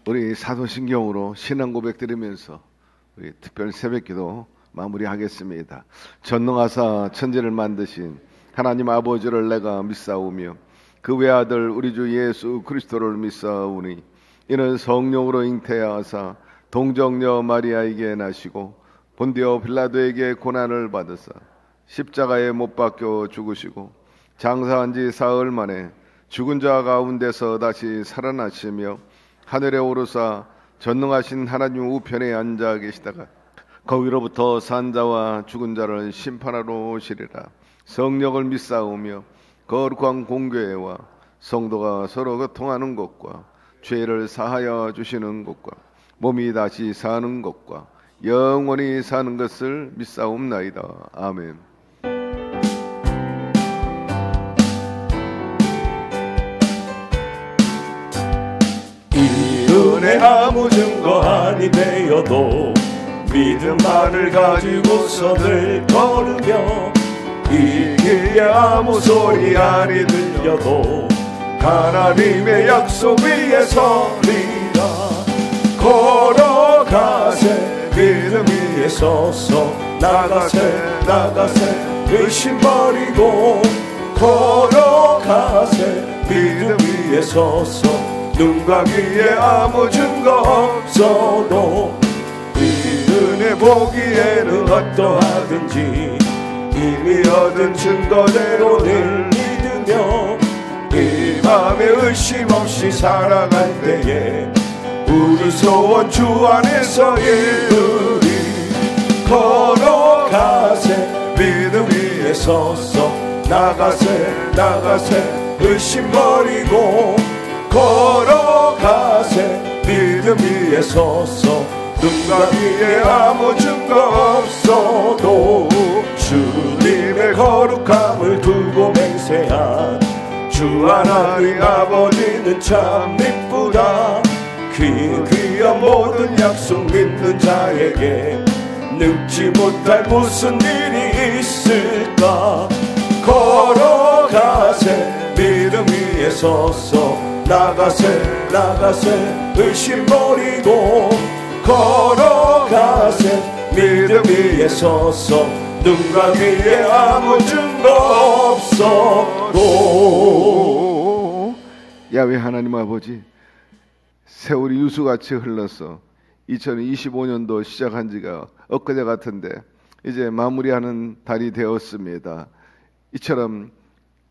우리 사도신경으로 신앙 고백 드리면서 우리 특별 새벽기도 마무리하겠습니다. 전능하사 천지를 만드신 하나님 아버지를 내가 믿사오며 그 외아들 우리 주 예수 그리스도를 믿사오니 이는 성령으로 잉태하사 동정녀 마리아에게 나시고 본디오 빌라도에게 고난을 받으사 십자가에 못 박혀 죽으시고 장사한 지 사흘 만에 죽은 자 가운데서 다시 살아나시며 하늘에 오르사 전능하신 하나님 우편에 앉아 계시다가 거기로부터 산 자와 죽은 자를 심판하러 오시리라. 성령을 믿사오며 거룩한 공교회와 성도가 서로 교통하는 것과 죄를 사하여 주시는 것과 몸이 다시 사는 것과 영원히 사는 것을 믿사옵나이다. 아멘. 은혜 아무 증거 아니 되어도 믿음만을 가지고서 늘 걸으며 이 길에 아무 소리 아니 들려도 하나님의 약속 위에 서리라. 걸어가세 믿음 위에 서서 나가세 의심 버리고 걸어가세 믿음 위에 서서 눈과 귀에 아무 증거 없어도 이 은혜 보기에는 어떠하든지 이미 얻은 증거대로 늘 믿으며 이 맘에 의심 없이 살아갈 때에 우리 소원 주 안에서 이루리. 걸어가세 믿음 위에 서서 나가세 의심 버리고 걸어가세 믿음 위에 서서 눈과 귀에 아무 증거 없어도 주님의 거룩함을 두고 맹세한 주 하나님 아버지는 참 이쁘다. 귀한 모든 약속 믿는 자에게 늙지 못할 무슨 일이 있을까. 걸어가세 믿음 위에 서서 나가세 의심 버리고 걸어가세 믿음 위에 서서 눈과 귀에 아무 증거 없어도. 야훼 하나님 아버지, 세월이 유수같이 흘러서 2025년도 시작한 지가 엊그제 같은데 이제 마무리하는 달이 되었습니다. 이처럼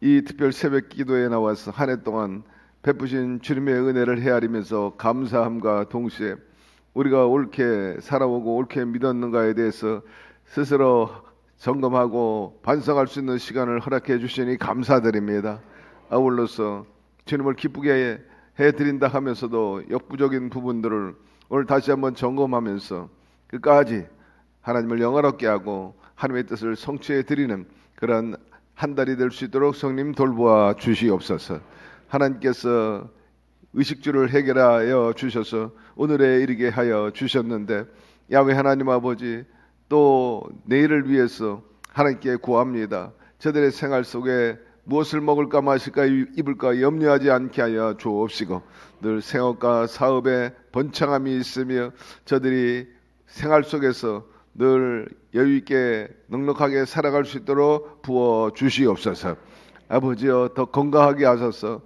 이 특별 새벽 기도에 나와서 한 해 동안 베푸신 주님의 은혜를 헤아리면서 감사함과 동시에 우리가 옳게 살아오고 옳게 믿었는가에 대해서 스스로 점검하고 반성할 수 있는 시간을 허락해 주시니 감사드립니다. 아울러서 주님을 기쁘게 해드린다 하면서도 역부족인 부분들을 오늘 다시 한번 점검하면서 끝까지 하나님을 영화롭게 하고 하나님의 뜻을 성취해 드리는 그런 한 달이 될 수 있도록 성님 돌보아 주시옵소서. 하나님께서 의식주를 해결하여 주셔서 오늘에 이르게 하여 주셨는데 야훼 하나님 아버지, 또 내일을 위해서 하나님께 구합니다. 저들의 생활 속에 무엇을 먹을까 마실까 입을까 염려하지 않게 하여 주옵시고 늘 생업과 사업에 번창함이 있으며 저들이 생활 속에서 늘 여유있게 넉넉하게 살아갈 수 있도록 부어 주시옵소서. 아버지여, 더 건강하게 하소서.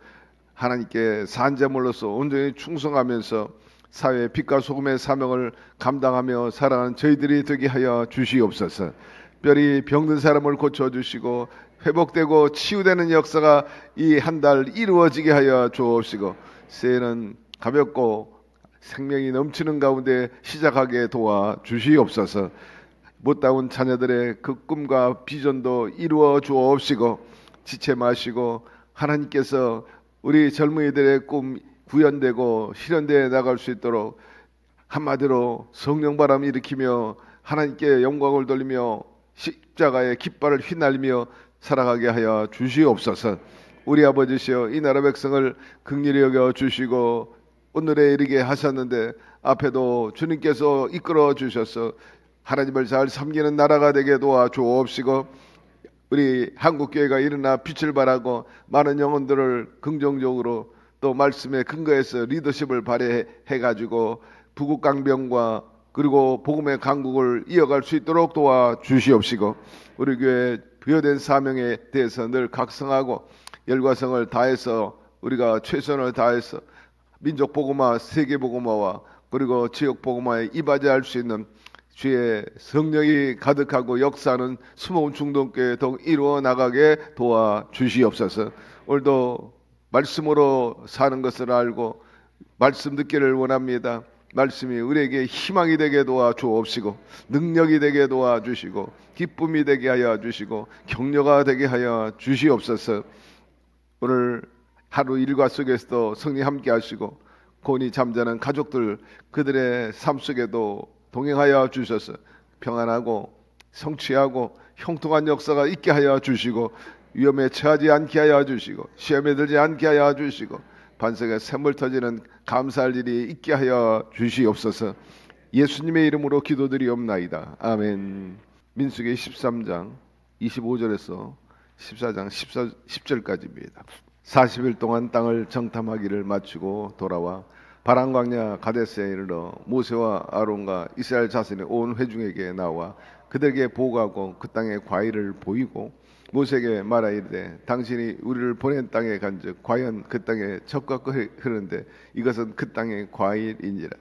하나님께 산재물로서 온전히 충성하면서 사회의 빛과 소금의 사명을 감당하며 살아가는 저희들이 되게 하여 주시옵소서. 특별히 병든 사람을 고쳐주시고 회복되고 치유되는 역사가 이 한 달 이루어지게 하여 주옵시고 새해는 가볍고 생명이 넘치는 가운데 시작하게 도와 주시옵소서. 못다운 자녀들의 그 꿈과 비전도 이루어 주옵시고 지체 마시고 하나님께서 우리 젊은이들의 꿈 구현되고 실현되어 나갈 수 있도록 한마디로 성령바람을 일으키며 하나님께 영광을 돌리며 십자가의 깃발을 휘날리며 살아가게 하여 주시옵소서. 우리 아버지시여, 이 나라 백성을 긍휼히 여겨 주시고 오늘에 이르게 하셨는데 앞에도 주님께서 이끌어 주셔서 하나님을 잘 섬기는 나라가 되게 도와 주옵시고 우리 한국교회가 일어나 빛을 발하고 많은 영혼들을 긍정적으로 또 말씀에 근거해서 리더십을 발휘해가지고 부국강병과 그리고 복음의 강국을 이어갈 수 있도록 도와주시옵시고, 우리 교회 부여된 사명에 대해서 늘 각성하고 열과성을 다해서 우리가 최선을 다해서 민족 복음화, 세계 복음화와 그리고 지역 복음화에 이바지할 수 있는 주의 성령이 가득하고 역사하는 수모은 중동교회 더욱 이루어 나가게 도와주시옵소서. 오늘도 말씀으로 사는 것을 알고 말씀 듣기를 원합니다. 말씀이 우리에게 희망이 되게 도와주옵시고 능력이 되게 도와주시고 기쁨이 되게 하여 주시고 격려가 되게 하여 주시옵소서. 오늘 하루 일과 속에서도 성령 함께 하시고 곤히 잠자는 가족들 그들의 삶 속에도 동행하여 주셔서 평안하고 성취하고 형통한 역사가 있게 하여 주시고 위험에 처하지 않게 하여 주시고 시험에 들지 않게 하여 주시고 반석에 샘물 터지는 감사할 일이 있게 하여 주시옵소서. 예수님의 이름으로 기도드리옵나이다. 아멘. 민수기 13장 25절에서 14장 10절까지입니다. 40일 동안 땅을 정탐하기를 마치고 돌아와 바람 광야 가데스에 이르러 모세와 아론과 이스라엘 자손의 온 회중에게 나와 그들에게 보고하고 그 땅의 과일을 보이고 모세에게 말하 이르되 당신이 우리를 보낸 땅에 간즉 과연 그 땅에 젖과 꿀이 흐르는데 이것은 그 땅의 과일이니라.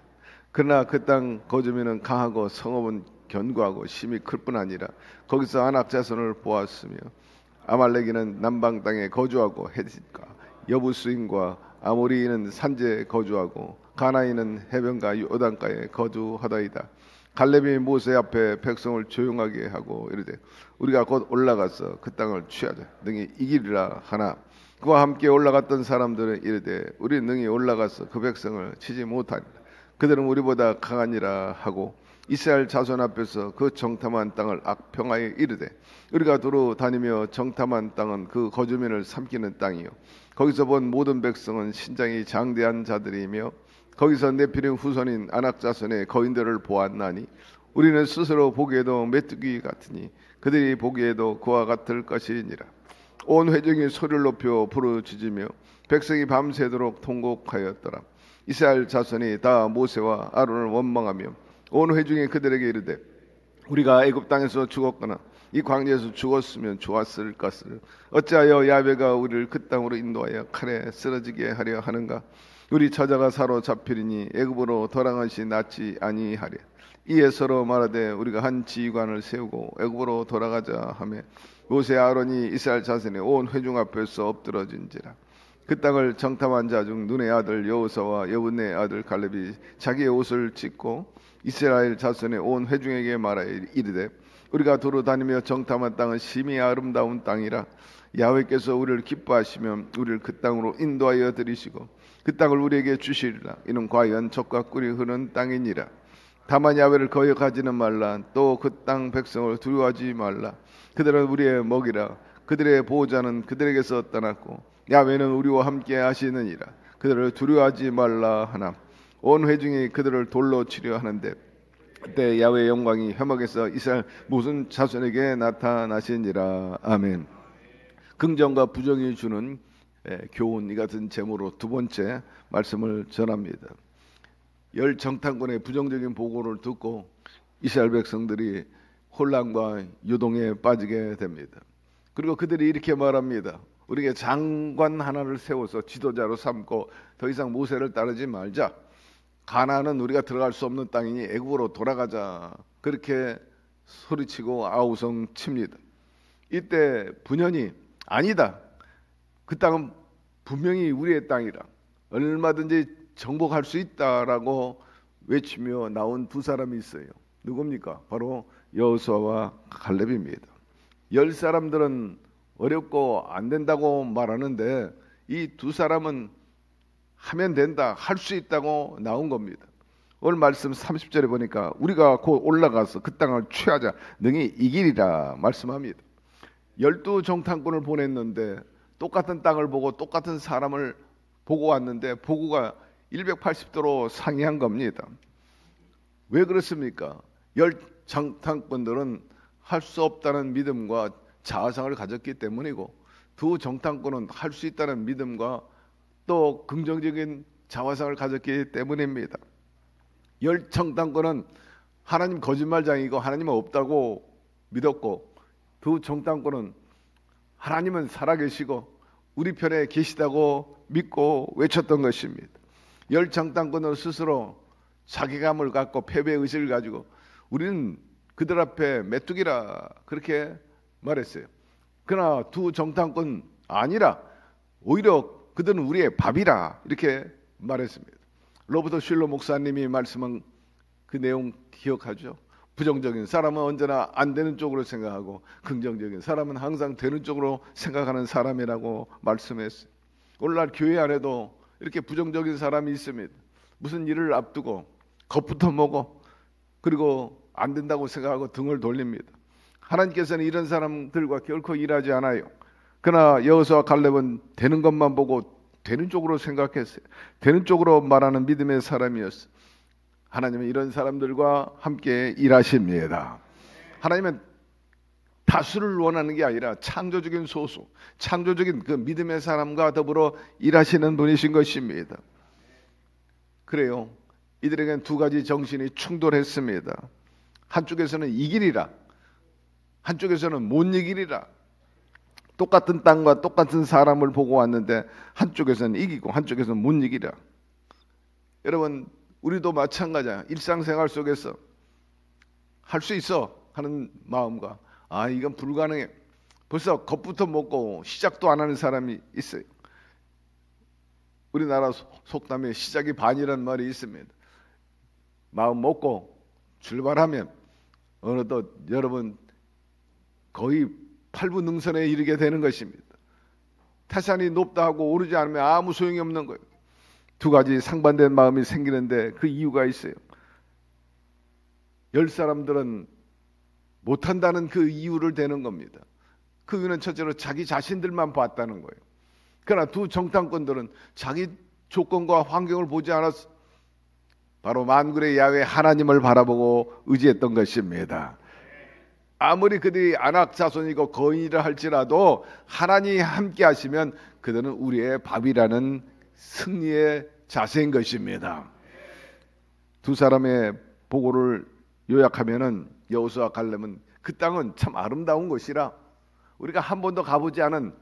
그러나 그 땅 거주민은 강하고 성읍은 견고하고 심히 클 뿐 아니라 거기서 아낙 자손을 보았으며 아말렉이는 남방 땅에 거주하고 헤짓과 여부스인과 아모리인은 산지에 거주하고 가나인은 해변가 요단가에 거주하다이다. 갈렙이 모세 앞에 백성을 조용하게 하고 이르되 우리가 곧 올라가서 그 땅을 취하자 능히 이기리라 하나 그와 함께 올라갔던 사람들은 이르되 우리 능히 올라가서 그 백성을 치지 못하리라. 그들은 우리보다 강하니라 하고 이스라엘 자손 앞에서 그 정탐한 땅을 악평하여 이르되 우리가 두루 다니며 정탐한 땅은 그 거주민을 삼키는 땅이요 거기서 본 모든 백성은 신장이 장대한 자들이며 거기서 네피림 후손인 아낙 자손의 거인들을 보았나니 우리는 스스로 보기에도 메뚜기 같으니 그들이 보기에도 그와 같을 것이니라. 온 회중이 소리를 높여 부르짖으며 백성이 밤새도록 통곡하였더라. 이스라엘 자손이 다 모세와 아론을 원망하며 온 회중이 그들에게 이르되 우리가 애굽 땅에서 죽었거나 이 광야에서 죽었으면 좋았을 것을 어찌하여 야훼가 우리를 그 땅으로 인도하여 칼에 쓰러지게 하려 하는가. 우리 처자가 사로잡히리니 애굽으로 돌아간 것이 낫지 아니하랴. 이에 서로 말하되 우리가 한 지휘관을 세우고 애굽으로 돌아가자 하며 모세 아론이 이스라엘 자손의 온 회중 앞에서 엎드러진지라. 그 땅을 정탐한 자 중 눈의 아들 여호수아와 여분의 아들 갈렙이 자기의 옷을 찢고 이스라엘 자손의 온 회중에게 말하여 이르되 우리가 도로 다니며 정탐한 땅은 심히 아름다운 땅이라. 야훼께서 우리를 기뻐하시면 우리를 그 땅으로 인도하여 들이시고 그 땅을 우리에게 주시리라. 이는 과연 젖과 꿀이 흐르는 땅이니라. 다만 야훼를 거역하지는 말라. 또 그 땅 백성을 두려워하지 말라. 그들은 우리의 먹이라. 그들의 보호자는 그들에게서 떠났고 야훼는 우리와 함께 하시느니라. 그들을 두려워하지 말라 하나 온 회중이 그들을 돌로 치려 하는데 그때 야훼의 영광이 회막에서 이스라엘 모든 자손에게 나타나시니라. 아멘. 긍정과 부정이 주는 교훈 이 같은 제목으로 두 번째 말씀을 전합니다. 열 정탐꾼의 부정적인 보고를 듣고 이스라엘 백성들이 혼란과 요동에 빠지게 됩니다. 그리고 그들이 이렇게 말합니다. 우리에게 장관 하나를 세워서 지도자로 삼고 더 이상 모세를 따르지 말자. 가나안은 우리가 들어갈 수 없는 땅이니 애굽으로 돌아가자. 그렇게 소리치고 아우성 칩니다. 이때 분연이 아니다. 그 땅은 분명히 우리의 땅이라. 얼마든지 정복할 수 있다라고 외치며 나온 두 사람이 있어요. 누굽니까? 바로 여호수아와 갈렙입니다. 10사람들은 어렵고 안 된다고 말하는데 이 두 사람은 하면 된다, 할 수 있다고 나온 겁니다. 오늘 말씀 30절에 보니까 우리가 곧 올라가서 그 땅을 취하자 능히 이기리라 말씀합니다. 12 정탐꾼을 보냈는데 똑같은 땅을 보고 똑같은 사람을 보고 왔는데 보고가 180도로 상이한 겁니다. 왜 그렇습니까? 10 정탐꾼들은 할 수 없다는 믿음과 자아상을 가졌기 때문이고 두 정탐꾼은 할 수 있다는 믿음과 또 긍정적인 자화상을 가졌기 때문입니다. 열 정탐꾼은 하나님 거짓말장이고 하나님은 없다고 믿었고, 두 정탐꾼은 하나님은 살아계시고 우리 편에 계시다고 믿고 외쳤던 것입니다. 열 정탐꾼은 스스로 자괴감을 갖고 패배의식을 가지고 우리는 그들 앞에 메뚜기라 그렇게 말했어요. 그러나 두 정탐꾼 아니라 오히려 그들은 우리의 밥이라 이렇게 말했습니다. 로버트 슐러 목사님이 말씀한 그 내용 기억하죠? 부정적인 사람은 언제나 안 되는 쪽으로 생각하고 긍정적인 사람은 항상 되는 쪽으로 생각하는 사람이라고 말씀했어요. 오늘날 교회 안에도 이렇게 부정적인 사람이 있습니다. 무슨 일을 앞두고 겁부터 먹고 그리고 안 된다고 생각하고 등을 돌립니다. 하나님께서는 이런 사람들과 결코 일하지 않아요. 그러나 여호수아와 갈렙은 되는 것만 보고 되는 쪽으로 생각했어요. 되는 쪽으로 말하는 믿음의 사람이었어요. 하나님은 이런 사람들과 함께 일하십니다. 하나님은 다수를 원하는 게 아니라 창조적인 소수, 창조적인 그 믿음의 사람과 더불어 일하시는 분이신 것입니다. 그래요. 이들에게는 두 가지 정신이 충돌했습니다. 한쪽에서는 이기리라, 한쪽에서는 못 이기리라. 똑같은 땅과 똑같은 사람을 보고 왔는데 한쪽에서는 이기고 한쪽에서는 못 이기라. 여러분, 우리도 마찬가지야. 일상생활 속에서 할 수 있어 하는 마음과 이건 불가능해. 벌써 겁부터 먹고 시작도 안 하는 사람이 있어요. 우리나라 속담에 시작이 반이라는 말이 있습니다. 마음 먹고 출발하면 어느덧 여러분 거의 팔부능선에 이르게 되는 것입니다. 태산이 높다 하고 오르지 않으면 아무 소용이 없는 거예요. 두 가지 상반된 마음이 생기는데 그 이유가 있어요. 열 사람들은 못한다는 그 이유를 대는 겁니다. 그 이유는 첫째로 자기 자신들만 봤다는 거예요. 그러나 두 정탐꾼들은 자기 조건과 환경을 보지 않았어. 바로 만군의 야훼 하나님을 바라보고 의지했던 것입니다. 아무리 그들이 아낙 자손이고 거인이라 할지라도 하나님이 함께 하시면 그들은 우리의 밥이라는 승리의 자세인 것입니다. 두 사람의 보고를 요약하면은 여호수아와 갈렙은 그 땅은 참 아름다운 곳이라 우리가 한 번도 가보지 않은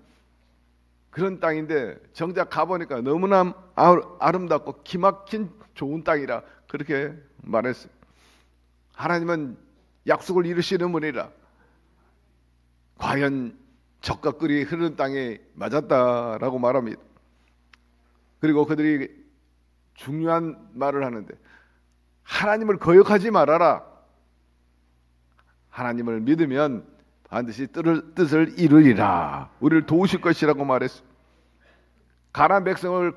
그런 땅인데 정작 가보니까 너무나 아름답고 기막힌 좋은 땅이라 그렇게 말했어요. 하나님은 약속을 이루시는 분이라 과연 젖과 꿀이 흐르는 땅에 맞았다라고 말합니다. 그리고 그들이 중요한 말을 하는데 하나님을 거역하지 말아라. 하나님을 믿으면 반드시 뜻을 이루리라. 우리를 도우실 것이라고 말했습니다. 가나안 백성을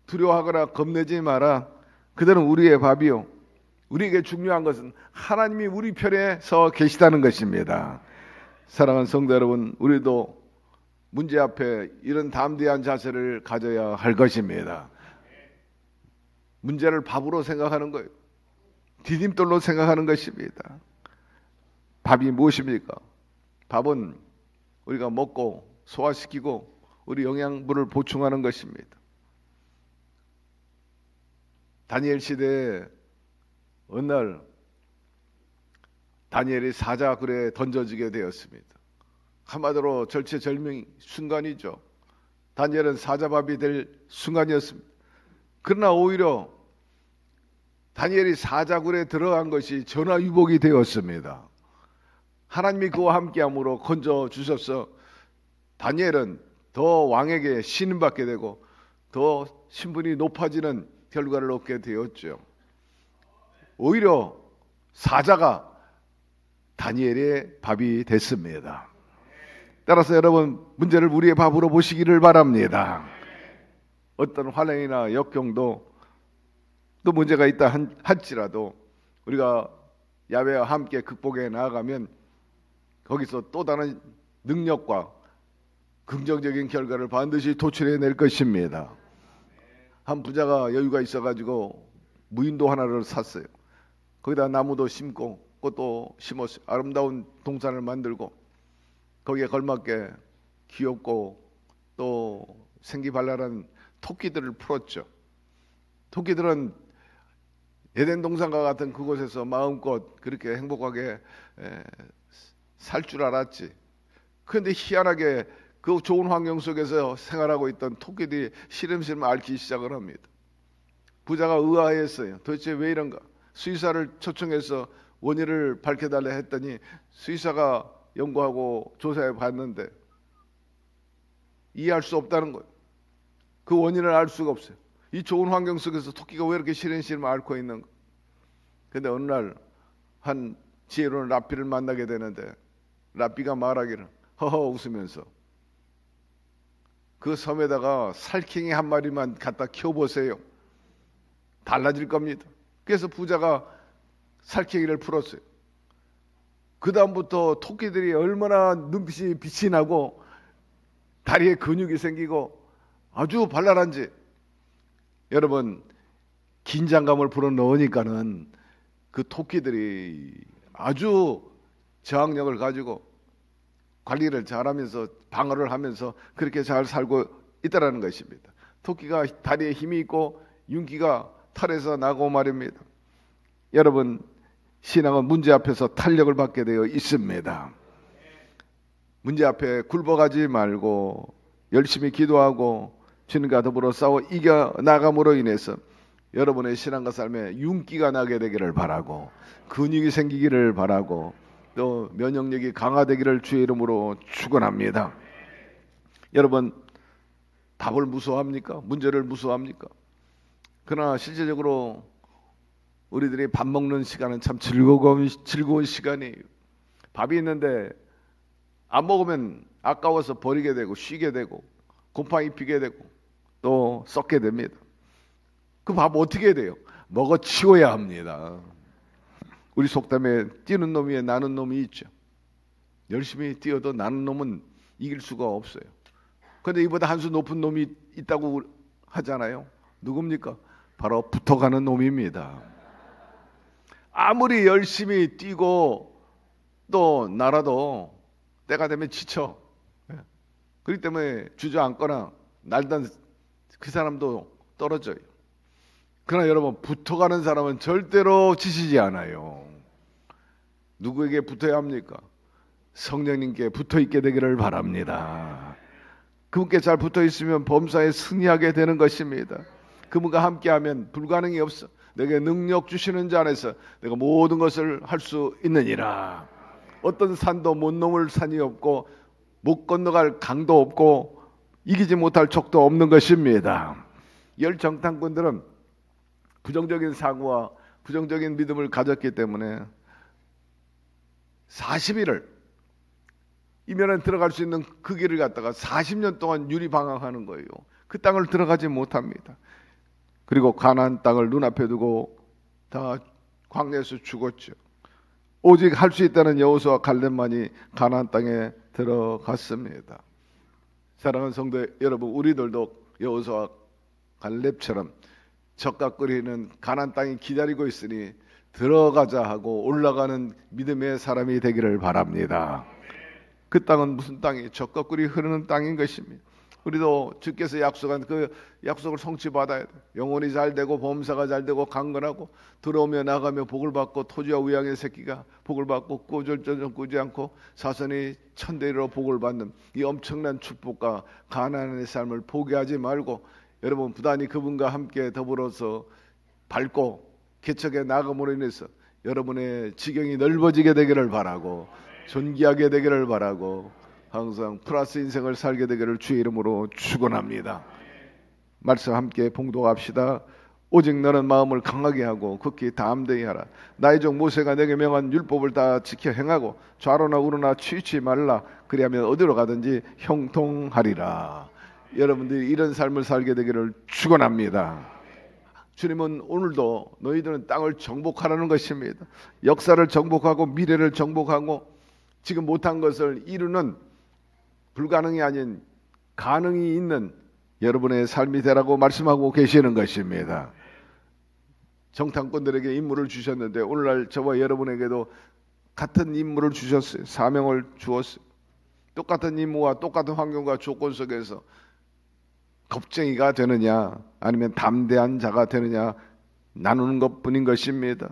두려워하거나 겁내지 마라. 그들은 우리의 밥이요. 우리에게 중요한 것은 하나님이 우리 편에 서 계시다는 것입니다. 사랑하는 성도 여러분, 우리도 문제 앞에 이런 담대한 자세를 가져야 할 것입니다. 문제를 밥으로 생각하는 거예요. 디딤돌로 생각하는 것입니다. 밥이 무엇입니까? 밥은 우리가 먹고 소화시키고 우리 영양분을 보충하는 것입니다. 다니엘 시대에 어느 날 다니엘이 사자굴에 던져지게 되었습니다. 한마디로 절체절명 순간이죠. 다니엘은 사자밥이 될 순간이었습니다. 그러나 오히려 다니엘이 사자굴에 들어간 것이 전화위복이 되었습니다. 하나님이 그와 함께함으로 건져 주셔서 다니엘은 더 왕에게 신임받게 되고 더 신분이 높아지는 결과를 얻게 되었죠. 오히려 사자가 다니엘의 밥이 됐습니다. 따라서 여러분, 문제를 우리의 밥으로 보시기를 바랍니다. 어떤 환난이나 역경도 또 문제가 있다 할지라도 우리가 야훼와 함께 극복해 나아가면 거기서 또 다른 능력과 긍정적인 결과를 반드시 도출해낼 것입니다. 한 부자가 여유가 있어가지고 무인도 하나를 샀어요. 거기다 나무도 심고 꽃도 심었어요. 아름다운 동산을 만들고 거기에 걸맞게 귀엽고 또 생기발랄한 토끼들을 풀었죠. 토끼들은 에덴 동산과 같은 그곳에서 마음껏 그렇게 행복하게 살 줄 알았지. 그런데 희한하게 그 좋은 환경 속에서 생활하고 있던 토끼들이 시름시름 앓기 시작을 합니다. 부자가 의아했어요. 도대체 왜 이런가? 수의사를 초청해서 원인을 밝혀달라 했더니 수의사가 연구하고 조사해 봤는데 이해할 수 없다는 거예요. 그 원인을 알 수가 없어요. 이 좋은 환경 속에서 토끼가 왜 이렇게 시름시름 앓고 있는가? 근데 어느 날 한 지혜로운 랍비를 만나게 되는데 랍비가 말하기를 허허 웃으면서 그 섬에다가 살쾡이 한 마리만 갖다 키워보세요. 달라질 겁니다. 그래서 부자가 살쾡이를 풀었어요. 그 다음부터 토끼들이 얼마나 눈빛이 빛이 나고 다리에 근육이 생기고 아주 발랄한지. 여러분, 긴장감을 불어넣으니까는 그 토끼들이 아주 저항력을 가지고 관리를 잘하면서 방어를 하면서 그렇게 잘 살고 있다라는 것입니다. 토끼가 다리에 힘이 있고 윤기가 털에서 나고 말입니다. 여러분, 신앙은 문제 앞에서 탄력을 받게 되어 있습니다. 문제 앞에 굴복하지 말고 열심히 기도하고 주님과 더불어 싸워 이겨나감으로 인해서 여러분의 신앙과 삶에 윤기가 나게 되기를 바라고 근육이 생기기를 바라고 또 면역력이 강화되기를 주의 이름으로 축원합니다. 여러분, 답을 무서워합니까? 문제를 무서워합니까? 그러나 실제적으로 우리들이 밥 먹는 시간은 참 즐거운 시간이에요. 밥이 있는데 안 먹으면 아까워서 버리게 되고 쉬게 되고 곰팡이 피게 되고 또 썩게 됩니다. 그 밥 어떻게 해야 돼요? 먹어 치워야 합니다. 우리 속담에 뛰는 놈 위에 나는 놈이 있죠. 열심히 뛰어도 나는 놈은 이길 수가 없어요. 그런데 이보다 한 수 높은 놈이 있다고 하잖아요. 누굽니까? 바로 붙어가는 놈입니다. 아무리 열심히 뛰고 또 날아도 때가 되면 지쳐. 그렇기 때문에 주저앉거나 날던 그 사람도 떨어져요. 그러나 여러분, 붙어가는 사람은 절대로 지치지 않아요. 누구에게 붙어야 합니까? 성령님께 붙어있게 되기를 바랍니다. 그분께 잘 붙어있으면 범사에 승리하게 되는 것입니다. 그분과 함께하면 불가능이 없어. 내게 능력 주시는 자 안에서 내가 모든 것을 할 수 있느니라. 어떤 산도 못 넘을 산이 없고 못 건너갈 강도 없고 이기지 못할 적도 없는 것입니다. 열정탐꾼들은 부정적인 사고와 부정적인 믿음을 가졌기 때문에 40일을 이면에 들어갈 수 있는 그 길을 갔다가 40년 동안 유리방황하는 거예요. 그 땅을 들어가지 못합니다. 그리고 가나안 땅을 눈앞에 두고 다 광야에서 죽었죠. 오직 할 수 있다는 여호수아 갈렙만이 가나안 땅에 들어갔습니다. 사랑하는 성도 여러분, 우리들도 여호수아 갈렙처럼 젓가 끓이는 가나안 땅이 기다리고 있으니 들어가자 하고 올라가는 믿음의 사람이 되기를 바랍니다. 그 땅은 무슨 땅이에요? 젓가 꿀이 흐르는 땅인 것입니다. 우리도 주께서 약속한 그 약속을 성취받아야 돼. 영혼이 잘 되고 범사가 잘 되고 강건하고 들어오며 나가며 복을 받고 토지와 우양의 새끼가 복을 받고 꾸절저절 꾸지 않고 사선이 천대리로 복을 받는 이 엄청난 축복과 가나안의 삶을 포기하지 말고 여러분, 부단히 그분과 함께 더불어서 밝고 개척에 나감으로 인해서 여러분의 지경이 넓어지게 되기를 바라고 존귀하게 되기를 바라고 항상 플러스 인생을 살게 되기를 주의 이름으로 축원합니다. 말씀 함께 봉독합시다. 오직 너는 마음을 강하게 하고 극히 담대히 하라. 나의 종 모세가 내게 명한 율법을 다 지켜 행하고 좌로나 우로나 치우치 말라. 그리하면 어디로 가든지 형통하리라. 여러분들이 이런 삶을 살게 되기를 축원합니다. 주님은 오늘도 너희들은 땅을 정복하라는 것입니다. 역사를 정복하고 미래를 정복하고 지금 못한 것을 이루는 불가능이 아닌 가능이 있는 여러분의 삶이 되라고 말씀하고 계시는 것입니다. 정탐꾼들에게 임무를 주셨는데 오늘날 저와 여러분에게도 같은 임무를 주셨어요. 사명을 주었어요. 똑같은 임무와 똑같은 환경과 조건 속에서 겁쟁이가 되느냐 아니면 담대한 자가 되느냐 나누는 것뿐인 것입니다.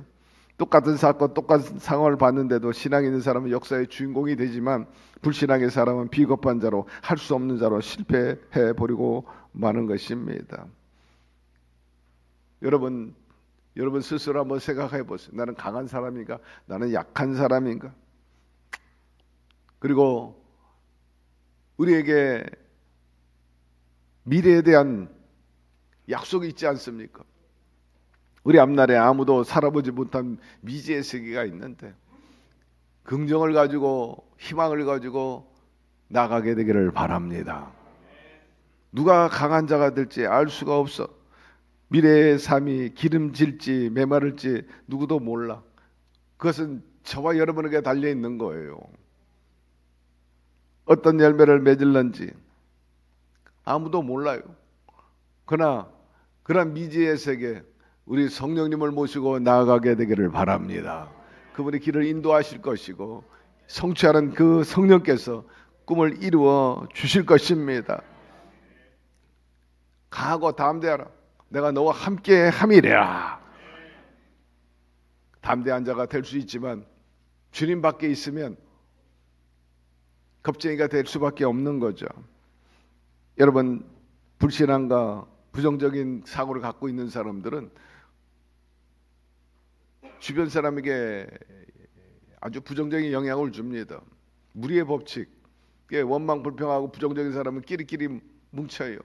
똑같은 사건 똑같은 상황을 봤는데도 신앙이 있는 사람은 역사의 주인공이 되지만 불신앙의 사람은 비겁한 자로 할 수 없는 자로 실패해 버리고 마는 것입니다. 여러분 스스로 한번 생각해 보세요. 나는 강한 사람인가? 나는 약한 사람인가? 그리고 우리에게 미래에 대한 약속이 있지 않습니까? 우리 앞날에 아무도 살아보지 못한 미지의 세계가 있는데 긍정을 가지고 희망을 가지고 나가게 되기를 바랍니다. 누가 강한 자가 될지 알 수가 없어. 미래의 삶이 기름질지 메마를지 누구도 몰라. 그것은 저와 여러분에게 달려있는 거예요. 어떤 열매를 맺을런지 아무도 몰라요. 그러나 그런 미지의 세계 우리 성령님을 모시고 나아가게 되기를 바랍니다. 그분이 길을 인도하실 것이고 성취하는 그 성령께서 꿈을 이루어 주실 것입니다. 강하고 담대하라. 내가 너와 함께 함이래라. 담대한 자가 될 수 있지만 주님 밖에 있으면 겁쟁이가 될 수밖에 없는 거죠. 여러분 불신앙과 부정적인 사고를 갖고 있는 사람들은 주변 사람에게 아주 부정적인 영향을 줍니다. 무리의 법칙, 원망 불평하고 부정적인 사람은 끼리끼리 뭉쳐요.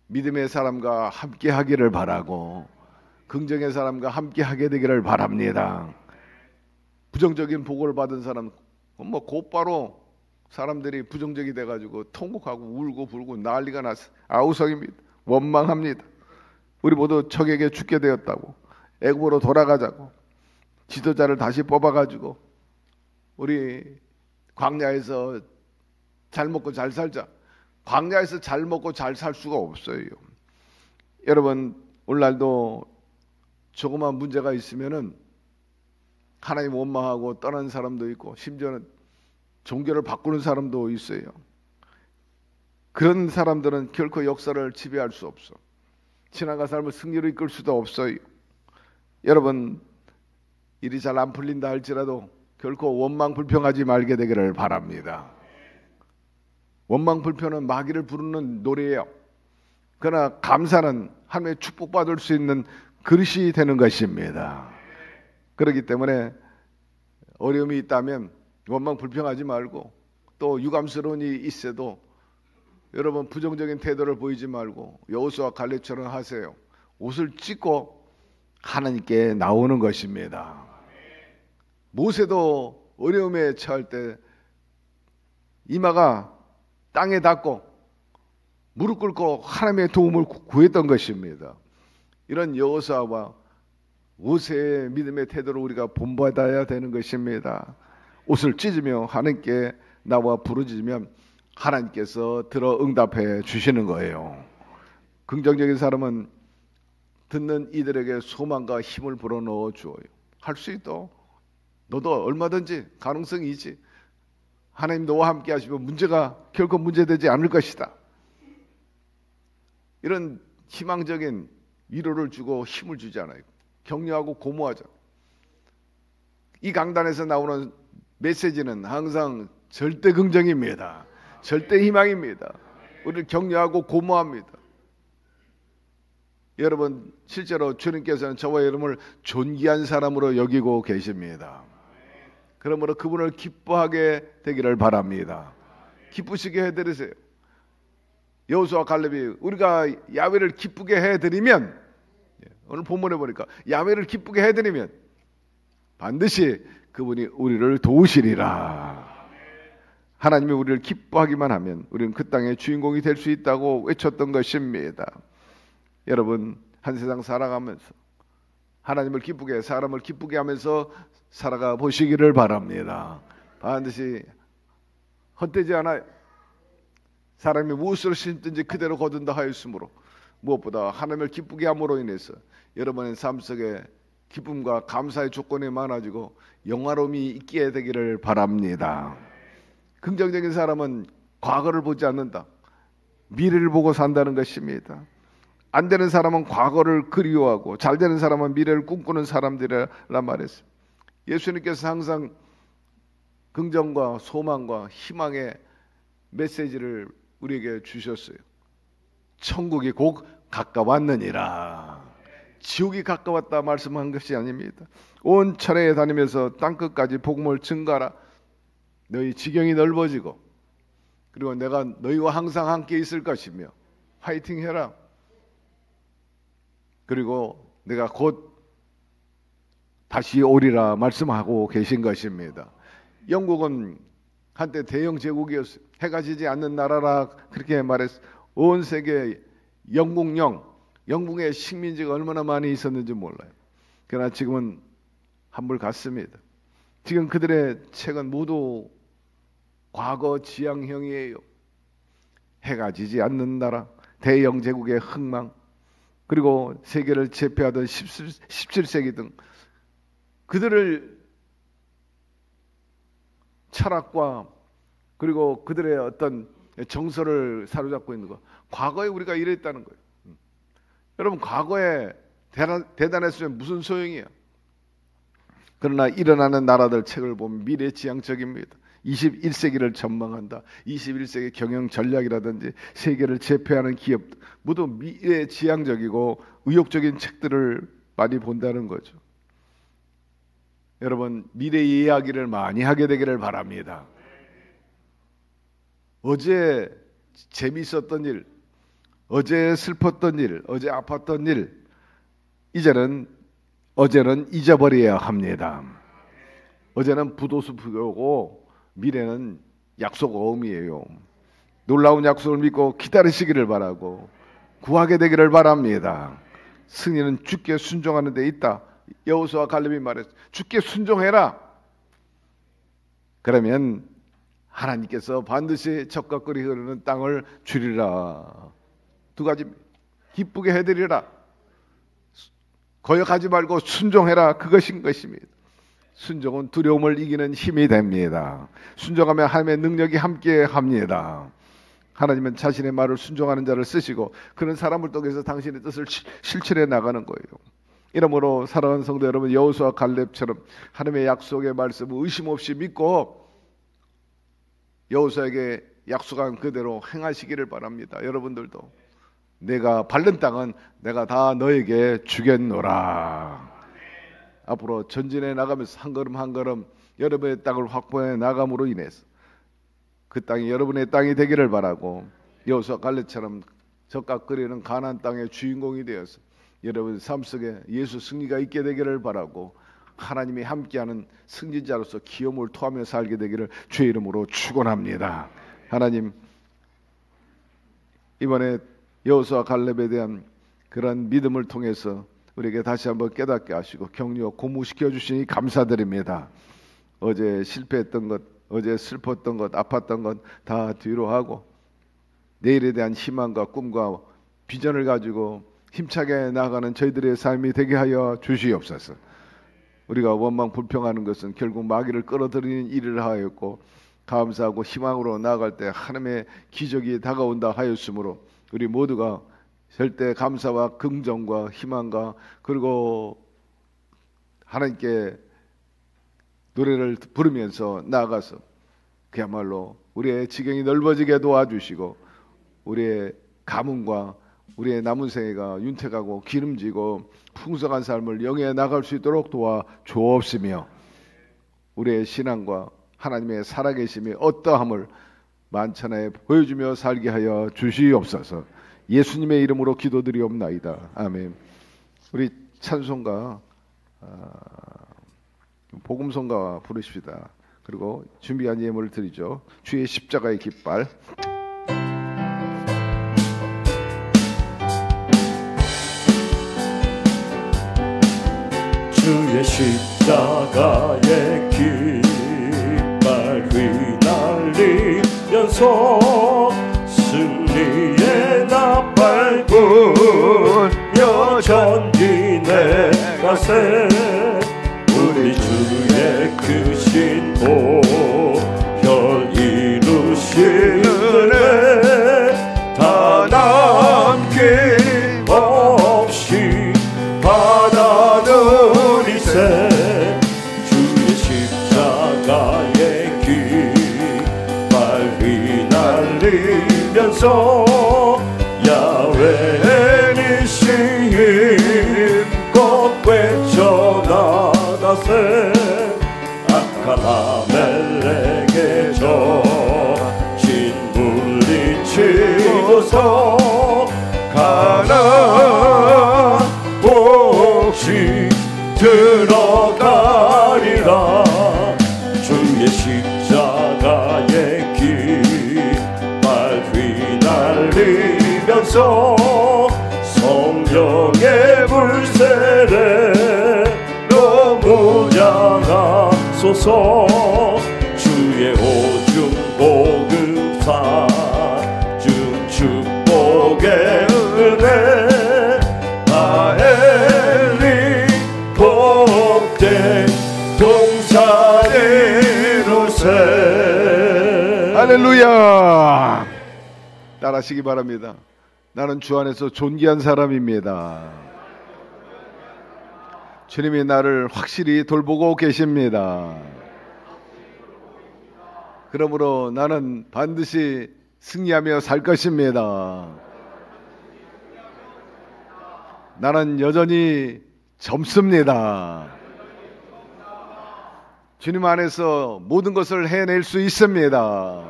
믿음의 사람과 함께 하기를 바라고 긍정의 사람과 함께 하게 되기를 바랍니다. 부정적인 보고를 받은 사람 곧바로 사람들이 부정적이 돼가지고 통곡하고 울고 불고 난리가 났어. 아우성입니다. 원망합니다. 우리 모두 적에게 죽게 되었다고 애굽으로 돌아가자고 지도자를 다시 뽑아가지고 우리 광야에서 잘 먹고 잘 살자. 광야에서 잘 먹고 잘 살 수가 없어요. 여러분 오늘날도 조그만 문제가 있으면은 하나님 원망하고 떠나는 사람도 있고 심지어는 종교를 바꾸는 사람도 있어요. 그런 사람들은 결코 역사를 지배할 수 없어. 신앙과 삶을 승리로 이끌 수도 없어요. 여러분 일이 잘 안 풀린다 할지라도 결코 원망 불평하지 말게 되기를 바랍니다. 원망 불평은 마귀를 부르는 노래예요. 그러나 감사는 하나님의 축복받을 수 있는 그릇이 되는 것입니다. 그렇기 때문에 어려움이 있다면 원망 불평하지 말고 또 유감스러운 일이 있어도 여러분 부정적인 태도를 보이지 말고 여호수아 갈렙처럼 하세요. 옷을 찢고 하나님께 나오는 것입니다. 모세도 어려움에 처할 때 이마가 땅에 닿고 무릎 꿇고 하나님의 도움을 구했던 것입니다. 이런 여호수아와 모세의 믿음의 태도를 우리가 본받아야 되는 것입니다. 옷을 찢으며 하나님께 나와 부르짖으면 하나님께서 들어 응답해 주시는 거예요. 긍정적인 사람은 듣는 이들에게 소망과 힘을 불어넣어 주어요. 할 수 있다. 너도 얼마든지 가능성이 있지. 하나님 너와 함께 하시면 문제가 결코 문제되지 않을 것이다. 이런 희망적인 위로를 주고 힘을 주잖아요. 격려하고 고무하자. 이 강단에서 나오는 메시지는 항상 절대 긍정입니다. 절대 희망입니다. 우리를 격려하고 고무합니다. 여러분 실제로 주님께서는 저와 여러분을 존귀한 사람으로 여기고 계십니다. 그러므로 그분을 기뻐하게 되기를 바랍니다. 기쁘시게 해드리세요. 여호수아 갈렙이 우리가 야훼를 기쁘게 해드리면 오늘 본문에 보니까 야훼를 기쁘게 해드리면 반드시 그분이 우리를 도우시리라. 하나님이 우리를 기뻐하기만 하면 우리는 그 땅의 주인공이 될 수 있다고 외쳤던 것입니다. 여러분 한 세상 살아가면서 하나님을 기쁘게 사람을 기쁘게 하면서 살아가 보시기를 바랍니다. 반드시 헛되지 않아요. 사람이 무엇을 심든지 그대로 거둔다 하였으므로 무엇보다 하나님을 기쁘게 함으로 인해서 여러분의 삶 속에 기쁨과 감사의 조건이 많아지고 영화로움이 있게 되기를 바랍니다. 긍정적인 사람은 과거를 보지 않는다. 미래를 보고 산다는 것입니다. 안 되는 사람은 과거를 그리워하고 잘 되는 사람은 미래를 꿈꾸는 사람들이란 말했습니다. 예수님께서 항상 긍정과 소망과 희망의 메시지를 우리에게 주셨어요. 천국이 곧 가까웠느니라. 지옥이 가까웠다 말씀한 것이 아닙니다. 온 천하에 다니면서 땅끝까지 복음을 증가하라. 너희 지경이 넓어지고 그리고 내가 너희와 항상 함께 있을 것이며 화이팅 해라. 그리고 내가 곧 다시 오리라 말씀하고 계신 것입니다. 영국은 한때 대영 제국이었어요. 해가 지지 않는 나라라 그렇게 말했어요. 온 세계 영국의 식민지가 얼마나 많이 있었는지 몰라요. 그러나 지금은 한물 같습니다. 지금 그들의 책은 모두 과거 지향형이에요. 해가 지지 않는 나라, 대영 제국의 흥망, 그리고 세계를 제패하던 17세기 등 그들을 철학과 그리고 그들의 어떤 정서를 사로잡고 있는 것. 과거에 우리가 이랬다는 거예요. 여러분 과거에 대단했으면 무슨 소용이에요. 그러나 일어나는 나라들 책을 보면 미래지향적입니다. 21세기를 전망한다. 21세기 경영 전략이라든지 세계를 제패하는 기업 모두 미래지향적이고 의욕적인 책들을 많이 본다는 거죠. 여러분 미래 이야기를 많이 하게 되기를 바랍니다. 어제 재미있었던 일, 어제 슬펐던 일, 어제 아팠던 일 어제는 잊어버려야 합니다. 어제는 부도수표고 미래는 약속어음이에요. 놀라운 약속을 믿고 기다리시기를 바라고 구하게 되기를 바랍니다. 승리는 주께 순종하는 데 있다. 여호수아 갈렙이 말했어요. 주께 순종해라. 그러면 하나님께서 반드시 적과 꿀이 흐르는 땅을 주리라. 두 가지 기쁘게 해드리라. 거역하지 말고 순종해라. 그것인 것입니다. 순종은 두려움을 이기는 힘이 됩니다. 순종하면 하나님의 능력이 함께 합니다. 하나님은 자신의 말을 순종하는 자를 쓰시고 그런 사람을 통해서 당신의 뜻을 실천해 나가는 거예요. 이러므로 사랑하는 성도 여러분, 여호수아 갈렙처럼 하나님의 약속의 말씀을 의심 없이 믿고 여호수아에게 약속한 그대로 행하시기를 바랍니다. 여러분들도 내가 밟는 땅은 내가 다 너에게 주겠노라. 앞으로 전진해 나가면서 한 걸음 한 걸음 여러분의 땅을 확보해 나감으로 인해서 그 땅이 여러분의 땅이 되기를 바라고 여호수아 갈렙처럼 적과 끓이는 가나안 땅의 주인공이 되어서 여러분 삶 속에 예수 승리가 있게 되기를 바라고 하나님이 함께하는 승리자로서 기염을 토하며 살게 되기를 주의 이름으로 축원합니다. 하나님 이번에 여호수아 갈렙에 대한 그런 믿음을 통해서 우리에게 다시 한번 깨닫게 하시고 격려 고무시켜 주시니 감사드립니다. 어제 실패했던 것, 어제 슬펐던 것, 아팠던 것 다 뒤로 하고 내일에 대한 희망과 꿈과 비전을 가지고 힘차게 나아가는 저희들의 삶이 되게 하여 주시옵소서. 우리가 원망 불평하는 것은 결국 마귀를 끌어들이는 일을 하였고 감사하고 희망으로 나아갈 때 하나님의 기적이 다가온다 하였으므로 우리 모두가 절대 감사와 긍정과 희망과 그리고 하나님께 노래를 부르면서 나아가서 그야말로 우리의 지경이 넓어지게 도와주시고 우리의 가문과 우리의 남은 생애가 윤택하고 기름지고 풍성한 삶을 영위해 나갈 수 있도록 도와주옵시며 우리의 신앙과 하나님의 살아계심이 어떠함을 만천하에 보여주며 살게 하여 주시옵소서. 예수님의 이름으로 기도드리옵나이다. 아멘. 우리 찬송가 복음성가 부르십시다. 그리고 준비한 예물을 드리죠. 주의 십자가의 깃발. 주의 십자가의 깃발 휘날리면서 승리의 나팔 불며 전진해 가세. 우리 주의 크신 보혈 이루신 은혜 다 주소서. 가나안 복시 들어가리라. 주의 십자가의 깃발 휘날리면서 성령의 불세례로 무장하소서. 주의 오중 복음사 중 축복의 은혜 아엘리 복된 동산이로세. 할렐루야. 따라하시기 바랍니다. 나는 주 안에서 존귀한 사람입니다. 주님이 나를 확실히 돌보고 계십니다. 그러므로 나는 반드시 승리하며 살 것입니다. 나는 여전히 젊습니다. 주님 안에서 모든 것을 해낼 수 있습니다.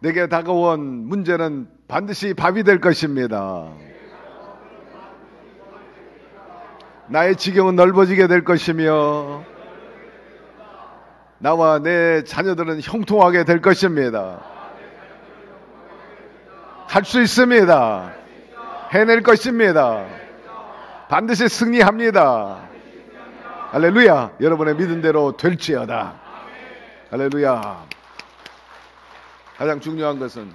내게 다가온 문제는 반드시 밥이 될 것입니다. 나의 지경은 넓어지게 될 것이며 나와 내 자녀들은 형통하게 될 것입니다. 할 수 있습니다. 해낼 것입니다. 반드시 승리합니다. 할렐루야. 여러분의 믿은 대로 될지어다. 할렐루야. 가장 중요한 것은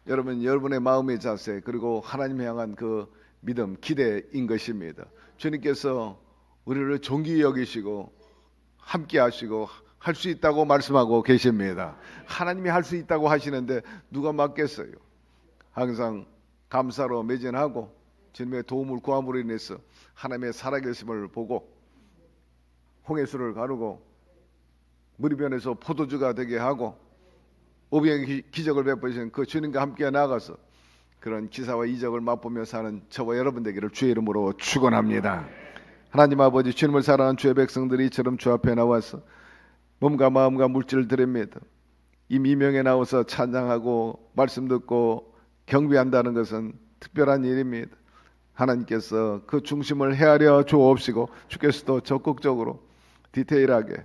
여러분의 마음의 자세 그리고 하나님 향한 그 믿음, 기대인 것입니다. 주님께서 우리를 존귀히 여기시고 함께 하시고 할 수 있다고 말씀하고 계십니다. 하나님이 할 수 있다고 하시는데 누가 막겠어요? 항상 감사로 매진하고 주님의 도움을 구함으로 인해서 하나님의 살아계심을 보고 홍해수를 가르고 물이 변해서 포도주가 되게 하고 오병의 기적을 베푸신 그 주님과 함께 나가서 그런 기사와 이적을 맛보며 사는 저와 여러분 되기를 주의 이름으로 축원합니다. 하나님 아버지, 주님을 사랑하는 주의 백성들이 이처럼 주 앞에 나와서 몸과 마음과 물질을 드립니다. 이 미명에 나와서 찬양하고 말씀 듣고 경배한다는 것은 특별한 일입니다. 하나님께서 그 중심을 헤아려 주옵시고 주께서도 적극적으로 디테일하게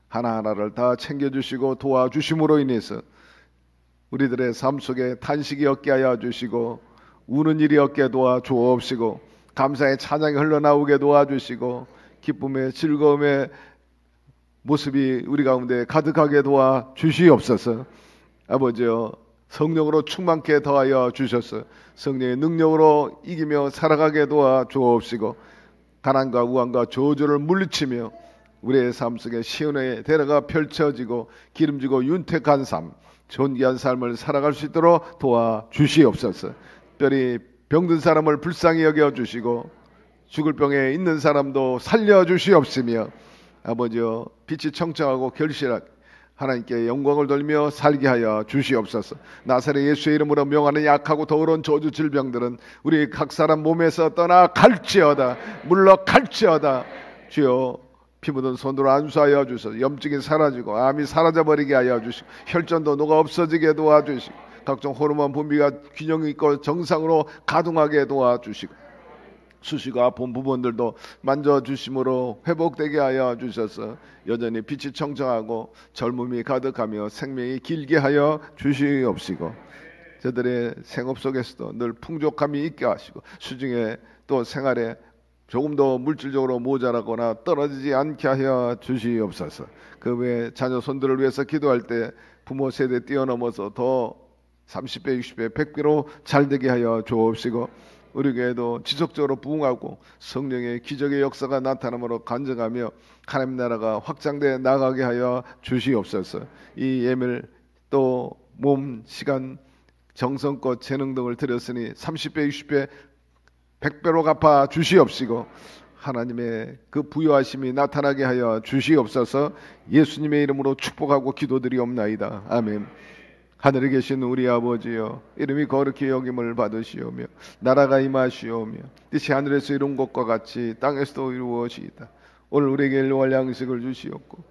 하나하나를 다 챙겨주시고 도와주심으로 인해서 우리들의 삶 속에 탄식이 없게 하여 주시고 우는 일이 없게 도와주옵시고 감사의 찬양이 흘러나오게 도와주시고 기쁨의 즐거움의 모습이 우리 가운데 가득하게 도와주시옵소서. 아버지여, 성령으로 충만케 더하여 주셔서 성령의 능력으로 이기며 살아가게 도와주옵시고 가난과 우환과 저주를 물리치며 우리의 삶 속에 시온의 대로가 펼쳐지고 기름지고 윤택한 삶, 존귀한 삶을 살아갈 수 있도록 도와주시옵소서. 특별히 병든 사람을 불쌍히 여겨주시고 죽을 병에 있는 사람도 살려주시옵시며 아버지여, 빛이 청청하고 결실하게 하나님께 영광을 돌며 살게 하여 주시옵소서. 나사렛 예수의 이름으로 명하는 약하고 더러운 저주 질병들은 우리 각 사람 몸에서 떠나갈지어다. 물러갈지어다. 주여, 피 묻은 손으로 안수하여 주소서. 염증이 사라지고 암이 사라져버리게 하여 주시고 혈전도 녹아 없어지게 도와주시고 각종 호르몬 분비가 균형 있고 정상으로 가동하게 도와주시고 수시고 아픈 부분들도 만져주심으로 회복되게 하여 주셔서 여전히 빛이 청청하고 젊음이 가득하며 생명이 길게 하여 주시옵시고 저들의 생업 속에서도 늘 풍족함이 있게 하시고 수중에 또 생활에 조금 더 물질적으로 모자라거나 떨어지지 않게 하여 주시옵소서. 그 외에 자녀 손들을 위해서 기도할 때 부모 세대 뛰어넘어서 더 30배, 60배, 100배로 잘되게 하여 주옵시고 우리 교회도 지속적으로 부흥하고 성령의 기적의 역사가 나타남으로 간증하며 하나님 나라가 확장되어 나가게 하여 주시옵소서. 이 예물 또 몸, 시간, 정성껏 재능 등을 드렸으니 30배, 60배, 100배로 갚아 주시옵시고 하나님의 그 부요하심이 나타나게 하여 주시옵소서. 예수님의 이름으로 축복하고 기도드리옵나이다. 아멘. 하늘에 계신 우리 아버지여, 이름이 거룩히 여김을 받으시오며 나라가 임하시오며 뜻이 하늘에서 이룬 것과 같이 땅에서도 이루어지이다. 오늘 우리에게 일용할 양식을 주시옵고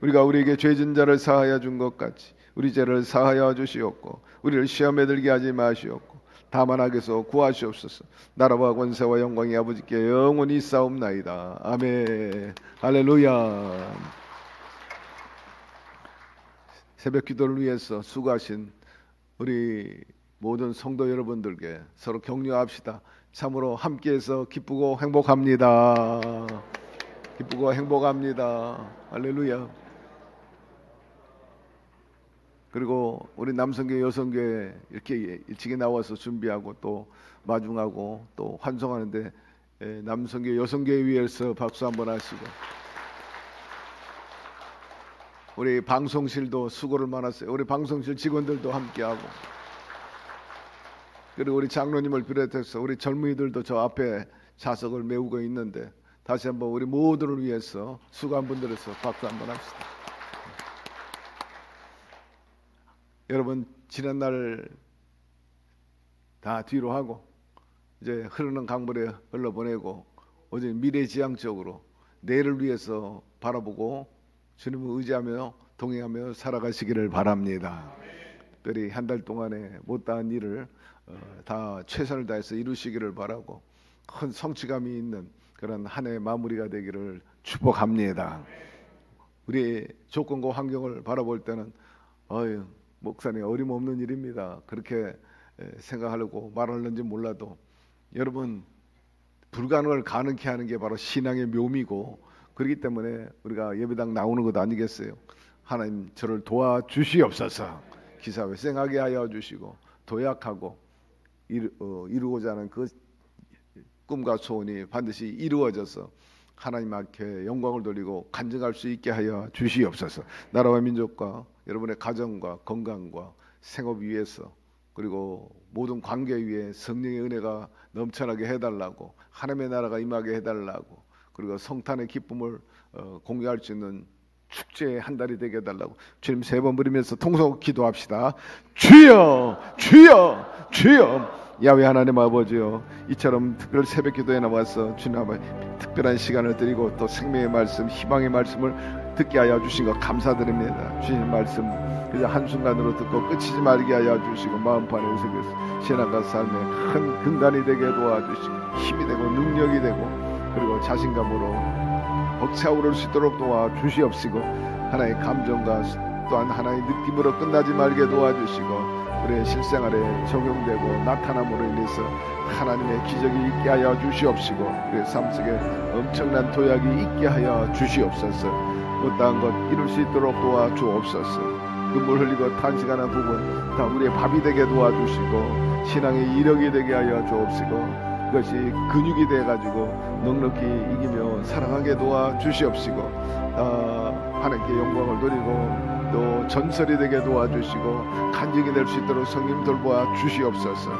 우리가 우리에게 죄진 자를 사하여 준 것 같이 우리 죄를 사하여 주시옵고 우리를 시험에 들게 하지 마시옵고 다만 악에서 구하시옵소서. 나라와 권세와 영광이 아버지께 영원히 있사옵나이다. 아멘. 할렐루야. 새벽 기도를 위해서 수고하신 우리 모든 성도 여러분들께 서로 격려합시다. 참으로 함께해서 기쁘고 행복합니다. 기쁘고 행복합니다. 할렐루야. 그리고 우리 남성교회 여성교회 이렇게 일찍이 나와서 준비하고 또 마중하고 또 환송하는데 남성교회 여성교회 위해서 박수 한번 하시고, 우리 방송실도 수고를 많았어요. 우리 방송실 직원들도 함께하고, 그리고 우리 장로님을 비롯해서 우리 젊은이들도 저 앞에 좌석을 메우고 있는데 다시 한번 우리 모두를 위해서 수고한 분들에서 박수 한번 합시다. 여러분, 지난날 다 뒤로 하고 이제 흐르는 강물에 흘러보내고 오직 미래지향적으로 내일을 위해서 바라보고 주님을 의지하며 동행하며 살아가시기를 바랍니다. 특별히 한 달 동안에 못다한 일을 다 최선을 다해서 이루시기를 바라고 큰 성취감이 있는 그런 한 해 마무리가 되기를 축복합니다. 우리 조건과 환경을 바라볼 때는 목사님 어림없는 일입니다, 그렇게 생각하려고 말하는지 몰라도, 여러분, 불가능을 가능케 하는 게 바로 신앙의 묘미고, 그렇기 때문에 우리가 예배당 나오는 것 아니겠어요? 하나님 저를 도와주시옵소서. 기사회생하게 하여 주시고 도약하고 이루고자 하는 그 꿈과 소원이 반드시 이루어져서 하나님 앞에 영광을 돌리고 간증할 수 있게 하여 주시옵소서. 나라와 민족과 여러분의 가정과 건강과 생업 위에서, 그리고 모든 관계 위에 성령의 은혜가 넘쳐나게 해달라고, 하나님의 나라가 임하게 해달라고, 그리고 성탄의 기쁨을 공유할 수 있는 축제의 한 달이 되게 해달라고 주님 3번 부르면서 통성 기도합시다. 주여 주여 주여. 야훼 하나님 아버지요, 이처럼 특별 새벽 기도에 나와서 주님 앞에 특별한 시간을 드리고 또 생명의 말씀, 희망의 말씀을 듣게 하여 주신 것 감사드립니다. 주님 말씀 그저 한순간으로 듣고 끝이지 말게 하여 주시고 마음판에 속에서 신앙과 삶의 큰 근간이 되게 도와주시고 힘이 되고 능력이 되고, 그리고 자신감으로 벅차오를 수 있도록 도와주시옵시고, 하나의 감정과 또한 하나의 느낌으로 끝나지 말게 도와주시고, 우리의 실생활에 적용되고 나타남으로 인해서 하나님의 기적이 있게 하여 주시옵시고, 우리의 삶 속에 엄청난 도약이 있게 하여 주시옵소서. 못다한 것 이룰 수 있도록 도와주옵소서. 눈물 흘리고 탄식하는 부분 다 우리의 밥이 되게 도와주시고 신앙의 이력이 되게 하여 주옵시고, 그것이 근육이 돼가지고 넉넉히 이기며 살아가게 도와주시옵시고, 하나님께 영광을 돌리고 또 전설이 되게 도와주시고 간증이 될 수 있도록 성령 돌보아 주시옵소서.